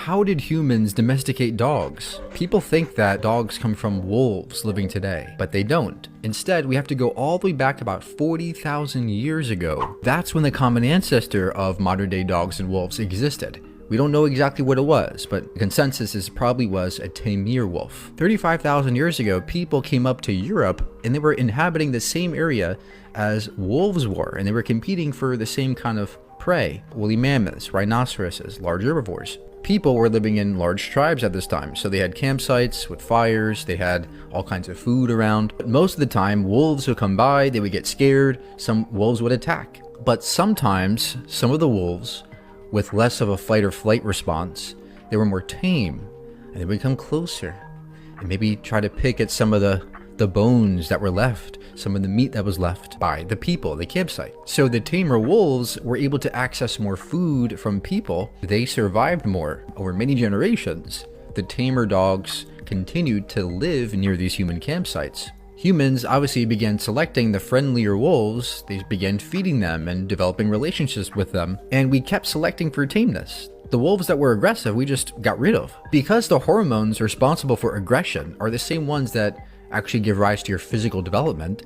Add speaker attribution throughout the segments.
Speaker 1: How did humans domesticate dogs? People think that dogs come from wolves living today, but they don't. Instead, we have to go all the way back about 40,000 years ago. That's when the common ancestor of modern day dogs and wolves existed. We don't know exactly what it was, but the consensus is probably was a Taimyr wolf. 35,000 years ago, people came up to Europe and they were inhabiting the same area as wolves were, and they were competing for the same kind of prey: woolly mammoths, rhinoceroses, large herbivores. People were living in large tribes at this time, so they had campsites with fires, they had all kinds of food around. But most of the time, wolves would come by, they would get scared, some wolves would attack. But sometimes, some of the wolves, with less of a fight or flight response, they were more tame, and they would come closer, and maybe try to pick at some of the bones that were left, some of the meat that was left by the people, the campsite. So the tamer wolves were able to access more food from people. They survived more over many generations. The tamer dogs continued to live near these human campsites. Humans obviously began selecting the friendlier wolves. They began feeding them and developing relationships with them, and we kept selecting for tameness. The wolves that were aggressive, we just got rid of. Because the hormones responsible for aggression are the same ones that actually give rise to your physical development,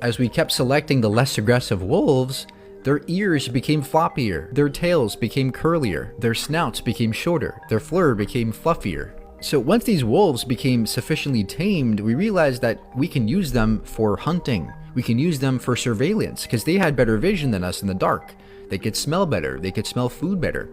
Speaker 1: as we kept selecting the less aggressive wolves, their ears became floppier, their tails became curlier, their snouts became shorter, their fur became fluffier. So once these wolves became sufficiently tamed, we realized that we can use them for hunting. We can use them for surveillance because they had better vision than us in the dark. They could smell better, they could smell food better.